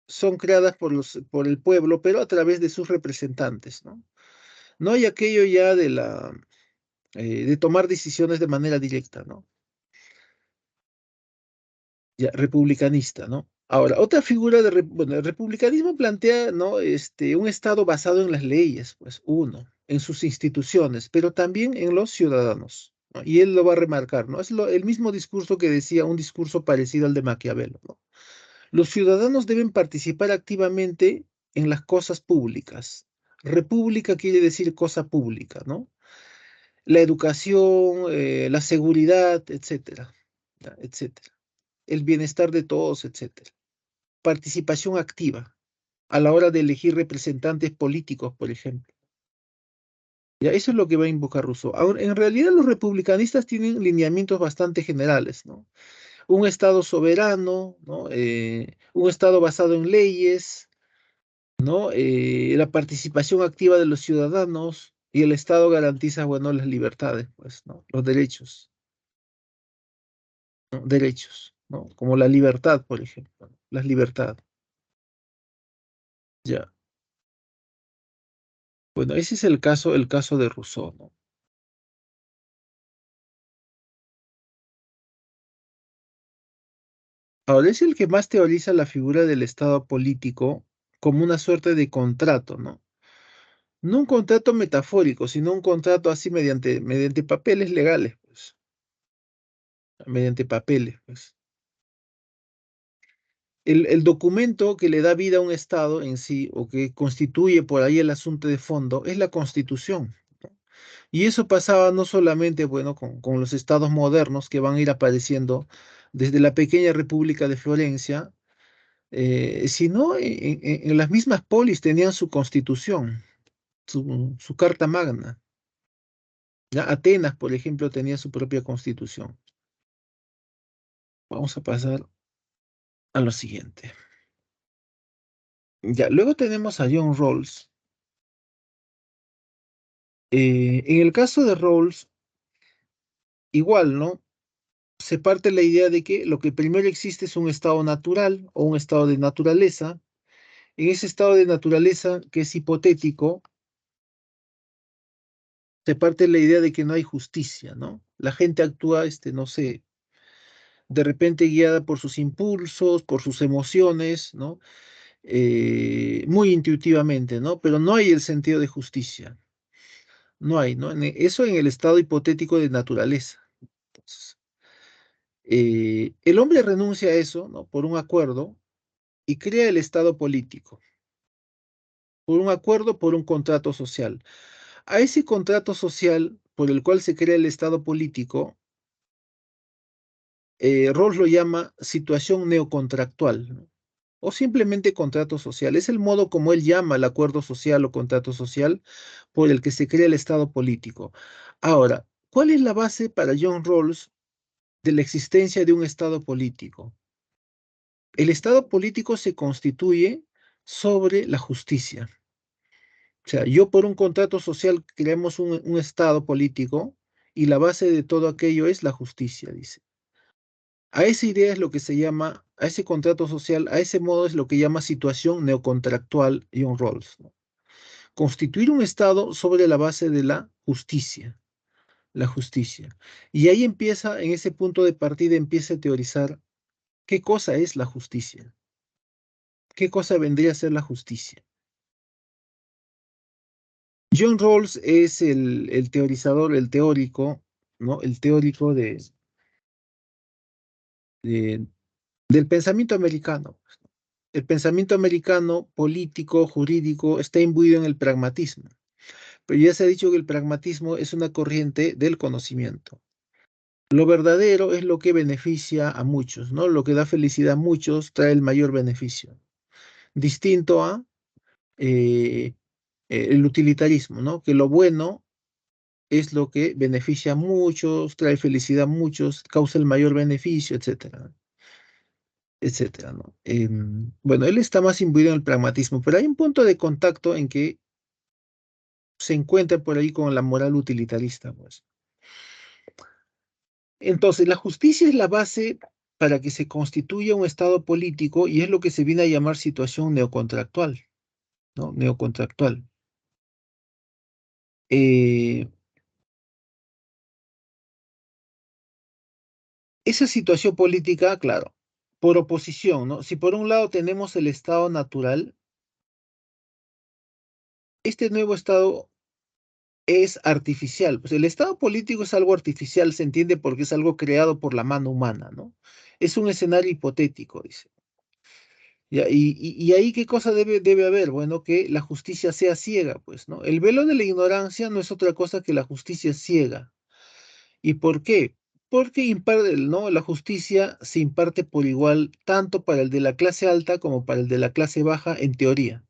son creadas por el pueblo, pero a través de sus representantes, ¿no? No hay aquello ya de tomar decisiones de manera directa, ¿no? Ya, republicanista, ¿no? Ahora, otra figura bueno, el republicanismo plantea, ¿no? Un Estado basado en las leyes, pues, uno, en sus instituciones, pero también en los ciudadanos, ¿no? Y él lo va a remarcar, ¿no? Es el mismo discurso que decía, un discurso parecido al de Maquiavelo, ¿no? Los ciudadanos deben participar activamente en las cosas públicas. República quiere decir cosa pública, ¿no? La educación, la seguridad, etcétera, ¿ya? Etcétera. El bienestar de todos, etcétera. Participación activa a la hora de elegir representantes políticos, por ejemplo. Ya, eso es lo que va a invocar Rousseau. Ahora, en realidad los republicanistas tienen lineamientos bastante generales, ¿no? Un Estado soberano, ¿no? Un Estado basado en leyes, ¿no? La participación activa de los ciudadanos y el Estado garantiza, bueno, las libertades, pues, ¿no? Los derechos, ¿no? Derechos, ¿no? Como la libertad, por ejemplo, ¿no? Las libertades, ya. Bueno, ese es el caso de Rousseau, ¿no? Ahora, es el que más teoriza la figura del Estado político como una suerte de contrato, ¿no? No un contrato metafórico, sino un contrato así mediante papeles legales, pues, mediante papeles, pues. El documento que le da vida a un Estado en sí, o que constituye por ahí el asunto de fondo, es la Constitución. Y eso pasaba no solamente, bueno, con los estados modernos que van a ir apareciendo desde la pequeña República de Florencia, sino en las mismas polis tenían su constitución, su Carta Magna. Ya Atenas, por ejemplo, tenía su propia constitución. Vamos a pasar a lo siguiente. Ya, luego tenemos a John Rawls. En el caso de Rawls, igual, ¿no? Se parte la idea de que lo que primero existe es un estado natural o un estado de naturaleza. En ese estado de naturaleza que es hipotético, se parte la idea de que no hay justicia, ¿no? La gente actúa, no sé, de repente guiada por sus impulsos, por sus emociones, ¿no? Muy intuitivamente, ¿no? Pero no hay el sentido de justicia, no hay, ¿no? Eso en el estado hipotético de naturaleza. Entonces, el hombre renuncia a eso, ¿no? Por un acuerdo y crea el estado político, por un acuerdo, por un contrato social. A ese contrato social por el cual se crea el estado político, Rawls lo llama situación neocontractual, ¿no? O simplemente contrato social. Es el modo como él llama el acuerdo social o contrato social por el que se crea el Estado político. Ahora, ¿cuál es la base para John Rawls de la existencia de un Estado político? El Estado político se constituye sobre la justicia. O sea, yo por un contrato social creamos un Estado político y la base de todo aquello es la justicia, dice. A esa idea es lo que se llama, a ese contrato social, a ese modo es lo que llama situación neocontractual John Rawls, ¿no? Constituir un Estado sobre la base de la justicia. Y ahí empieza, en ese punto de partida, empieza a teorizar qué cosa es la justicia, qué cosa vendría a ser la justicia. John Rawls es el teorizador, el teórico, ¿no? El teórico de- del pensamiento americano. El pensamiento americano político, jurídico, está imbuido en el pragmatismo. Pero ya se ha dicho que el pragmatismo es una corriente del conocimiento. Lo verdadero es lo que beneficia a muchos, ¿no? Lo que da felicidad a muchos trae el mayor beneficio. Distinto a eh, el utilitarismo, ¿no? Que lo bueno es lo que beneficia a muchos, trae felicidad a muchos, causa el mayor beneficio, etcétera, etcétera, ¿no? Bueno, él está más imbuido en el pragmatismo, pero hay un punto de contacto en que se encuentra por ahí con la moral utilitarista, pues. Entonces, la justicia es la base para que se constituya un Estado político y es lo que se viene a llamar situación neocontractual, ¿no? Neocontractual. Eh, Esa situación política, claro, por oposición, ¿no? Si por un lado tenemos el Estado natural, este nuevo Estado es artificial. Pues el Estado político es algo artificial, se entiende porque es algo creado por la mano humana, ¿no? Es un escenario hipotético, dice. Ya, y ahí qué cosa debe haber, bueno, que la justicia sea ciega, pues, ¿no? El velo de la ignorancia no es otra cosa que la justicia ciega. ¿Y por qué? Porque imparte, ¿no? La justicia se imparte por igual tanto para el de la clase alta como para el de la clase baja en teoría,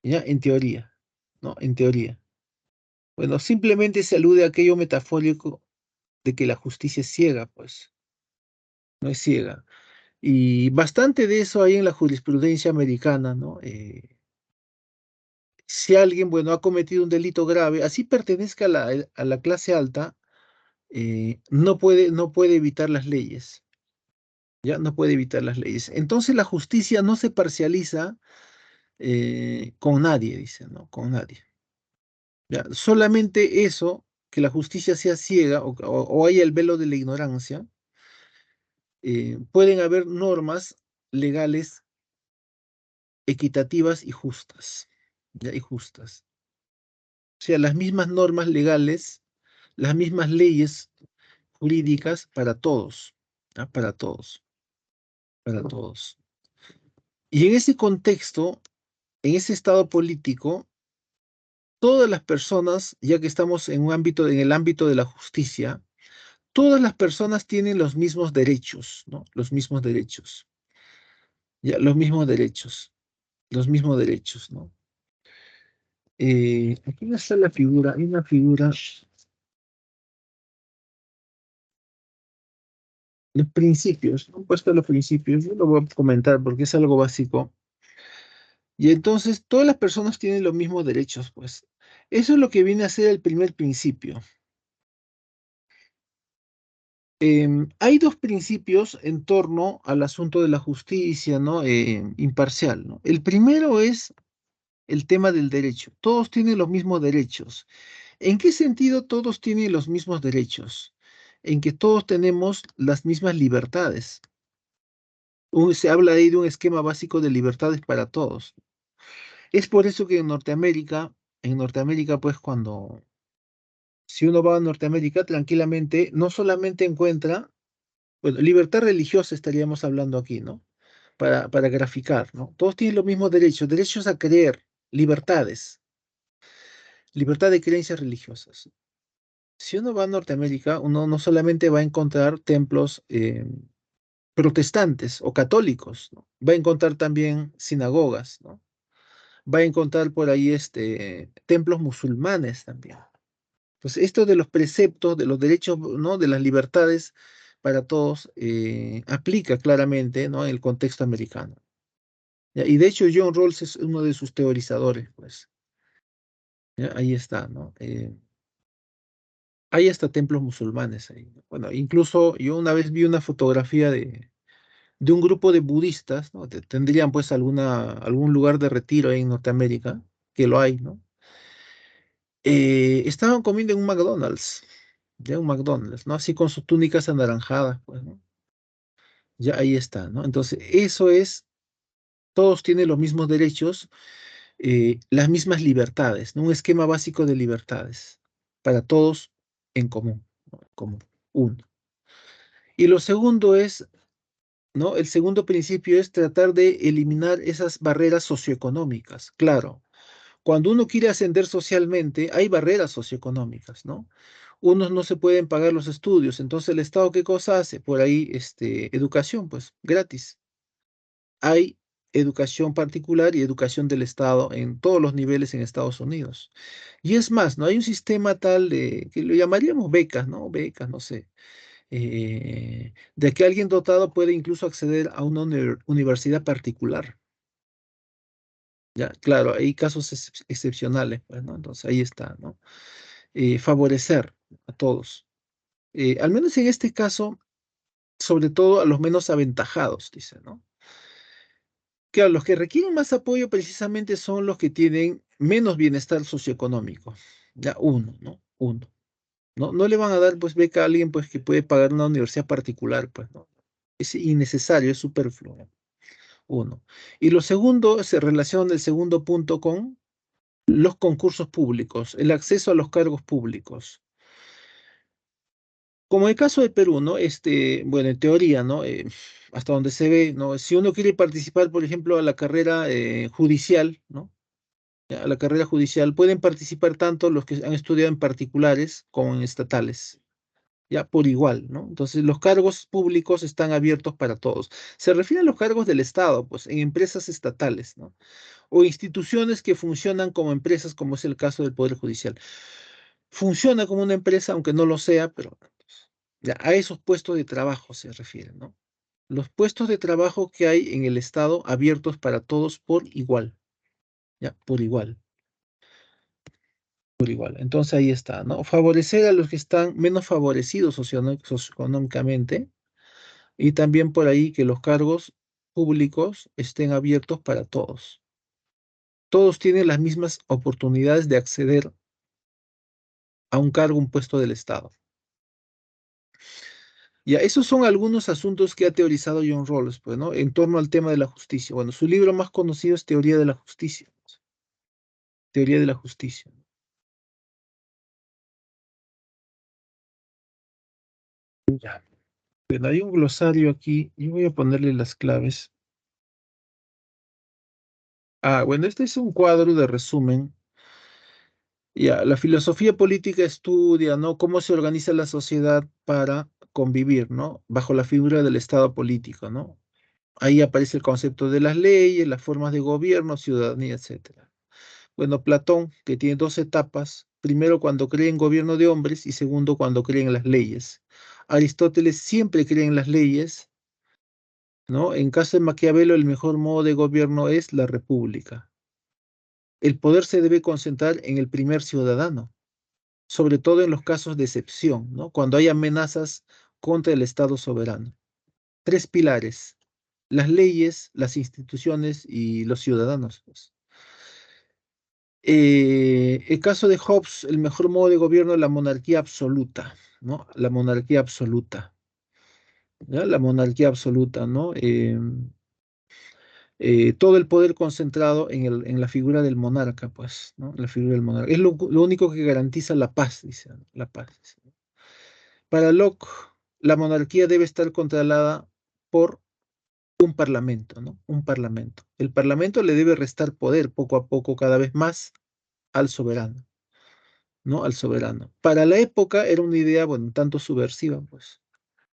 ¿ya? En teoría, ¿no? En teoría. Bueno, simplemente se alude a aquello metafórico de que la justicia es ciega, pues. no es ciega. Y bastante de eso hay en la jurisprudencia americana, ¿no? Si alguien, bueno, ha cometido un delito grave, así pertenezca a la clase alta, no puede evitar las leyes, ya no puede evitar las leyes. Entonces la justicia no se parcializa con nadie, dice, ¿no? Con nadie. Ya, solamente eso, que la justicia sea ciega o haya el velo de la ignorancia, pueden haber normas legales equitativas y justas, ¿ya? Y justas. O sea, las mismas normas legales, las mismas leyes jurídicas para todos, ¿ya? Para todos, para todos. Y en ese contexto, en ese estado político, todas las personas, ya que estamos en un ámbito, en el ámbito de la justicia, todas las personas tienen los mismos derechos, ¿no? Los mismos derechos, ya, los mismos derechos, ¿no? Aquí no está la figura, hay una figura, los principios, ¿no? Han puesto los principios, yo lo voy a comentar porque es algo básico. Y entonces todas las personas tienen los mismos derechos, pues. Eso es lo que viene a ser el primer principio. Hay dos principios en torno al asunto de la justicia, ¿no? Imparcial, ¿no? El primero es el tema del derecho. Todos tienen los mismos derechos. ¿En qué sentido todos tienen los mismos derechos? En que todos tenemos las mismas libertades. Se habla ahí de un esquema básico de libertades para todos. Es por eso que en Norteamérica, pues si uno va a Norteamérica tranquilamente, no solamente encuentra, bueno, libertad religiosa estaríamos hablando aquí, ¿no? Para graficar, ¿no? Todos tienen los mismos derechos, derechos a creer, libertades, libertad de creencias religiosas. Si uno va a Norteamérica, uno no solamente va a encontrar templos protestantes o católicos, ¿no? Va a encontrar también sinagogas, ¿no? Va a encontrar por ahí templos musulmanes también. Entonces, esto de los preceptos, de los derechos, ¿no? De las libertades para todos, aplica claramente, ¿no? En el contexto americano. ¿Ya? Y de hecho, John Rawls es uno de sus teorizadores, pues. ¿Ya? Ahí está, ¿no? Hay hasta templos musulmanes ahí, ¿no? Bueno, incluso yo una vez vi una fotografía de un grupo de budistas, ¿no? Tendrían pues algún lugar de retiro ahí en Norteamérica, que lo hay, ¿no? Estaban comiendo en un McDonald's, ya un McDonald's, ¿no? Así con sus túnicas anaranjadas, pues, ¿no? Ya ahí está, ¿no? Entonces, eso es, todos tienen los mismos derechos, las mismas libertades, ¿no? Un esquema básico de libertades para todos en común, ¿no? En común, uno. Y lo segundo es, ¿no? El segundo principio es tratar de eliminar esas barreras socioeconómicas. Claro, cuando uno quiere ascender socialmente, hay barreras socioeconómicas, ¿no? Unos no se pueden pagar los estudios, entonces el Estado, ¿qué cosa hace? Por ahí, educación, pues, gratis. Hay educación particular y educación del Estado en todos los niveles en Estados Unidos. Y es más, ¿no? Hay un sistema tal de, que lo llamaríamos becas, ¿no? Becas, no sé. De que alguien dotado puede incluso acceder a una universidad particular. Ya, claro, hay casos excepcionales, pues, ¿no? Entonces ahí está, ¿no? Favorecer a todos. Al menos en este caso, sobre todo a los menos aventajados, dice, ¿no? Claro, los que requieren más apoyo precisamente son los que tienen menos bienestar socioeconómico. Ya, uno, ¿no? Uno. No, no le van a dar, pues, beca a alguien, pues, que puede pagar una universidad particular, pues, ¿no? Es innecesario, es superfluo, ¿no? Uno. Y lo segundo, se relaciona el segundo punto con los concursos públicos, el acceso a los cargos públicos. Como en el caso de Perú, ¿no? Bueno, en teoría, ¿no? Hasta donde se ve, ¿no? Si uno quiere participar, por ejemplo, a la carrera judicial, ¿no? A la carrera judicial pueden participar tanto los que han estudiado en particulares como en estatales, ya por igual, ¿no? Entonces, los cargos públicos están abiertos para todos. Se refiere a los cargos del Estado, pues, en empresas estatales, ¿no? O instituciones que funcionan como empresas, como es el caso del Poder Judicial. Funciona como una empresa, aunque no lo sea, pero ya, a esos puestos de trabajo se refiere, ¿no? los puestos de trabajo que hay en el Estado abiertos para todos por igual, ya, por igual, por igual. Entonces ahí está, ¿no? Favorecer a los que están menos favorecidos socioeconómicamente y también por ahí que los cargos públicos estén abiertos para todos. Todos tienen las mismas oportunidades de acceder a un cargo, un puesto del Estado. Ya, esos son algunos asuntos que ha teorizado John Rawls, pues, ¿no? En torno al tema de la justicia. Bueno, su libro más conocido es Teoría de la Justicia. Teoría de la Justicia. Ya. Bueno, hay un glosario aquí. Yo voy a ponerle las claves. Ah, bueno, este es un cuadro de resumen. Ya, la filosofía política estudia, ¿no? Cómo se organiza la sociedad para convivir, ¿no? Bajo la figura del Estado político, ¿no? Ahí aparece el concepto de las leyes, las formas de gobierno, ciudadanía, etcétera. Bueno, Platón, que tiene dos etapas, primero cuando cree en gobierno de hombres y segundo cuando cree en las leyes. Aristóteles siempre cree en las leyes, ¿no? En caso de Maquiavelo, el mejor modo de gobierno es la república. El poder se debe concentrar en el primer ciudadano, sobre todo en los casos de excepción, ¿no? Cuando hay amenazas contra el Estado soberano. Tres pilares: las leyes, las instituciones y los ciudadanos, pues. El caso de Hobbes, el mejor modo de gobierno es la monarquía absoluta, ¿no? La monarquía absoluta, ¿ya? La monarquía absoluta, ¿no? Todo el poder concentrado en la figura del monarca, pues, ¿no? La figura del monarca. Es lo único que garantiza la paz, dice, ¿no? La paz. Dice. Para Locke, la monarquía debe estar controlada por un parlamento, ¿no? Un parlamento. El parlamento le debe restar poder poco a poco, cada vez más, al soberano. ¿No? Al soberano. Para la época era una idea, bueno, un tanto subversiva, pues.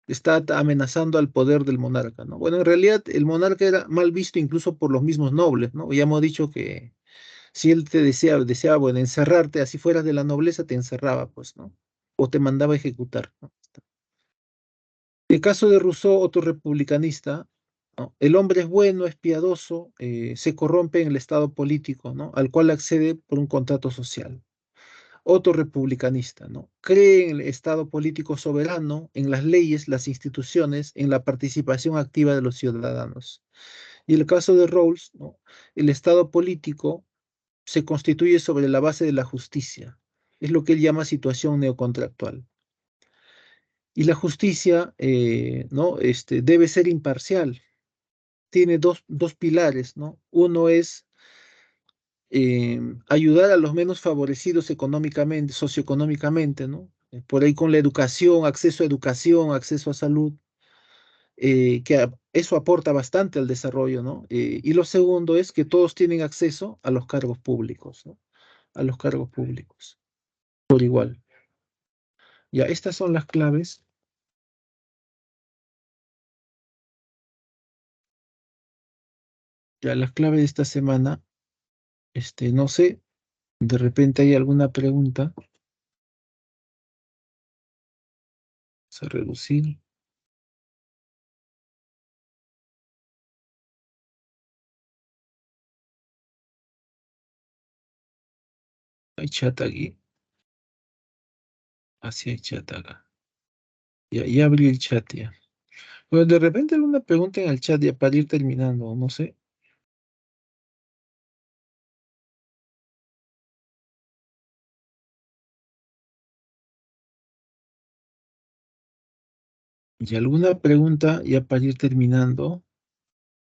Está amenazando al poder del monarca, ¿no? Bueno, en realidad el monarca era mal visto incluso por los mismos nobles, ¿no? Ya hemos dicho que si él te deseaba, bueno, encerrarte, así fueras de la nobleza, te encerraba, pues, ¿no? O te mandaba a ejecutar, ¿no? El caso de Rousseau, otro republicanista, ¿no? El hombre es bueno, es piadoso, se corrompe en el estado político, ¿no? Al cual accede por un contrato social. Otro republicanista, ¿no? Cree en el Estado político soberano, en las leyes, las instituciones, en la participación activa de los ciudadanos. Y el caso de Rawls, ¿no? El Estado político se constituye sobre la base de la justicia. Es lo que él llama situación neocontractual. Y la justicia, ¿no? Debe ser imparcial. Tiene dos pilares, ¿no? Uno es ayudar a los menos favorecidos económicamente, socioeconómicamente, ¿no? Por ahí con la educación, acceso a salud, eso aporta bastante al desarrollo, ¿no? Y lo segundo es que todos tienen acceso a los cargos públicos, ¿no? A los cargos públicos, por igual. Ya, estas son las claves, ya las claves de esta semana. No sé, de repente hay alguna pregunta. Vamos a reducir. Hay chat aquí. Así hay chat acá. Ya abrí el chat ya. Pues de repente alguna pregunta en el chat ya para ir terminando, no sé. Y alguna pregunta ya para ir terminando.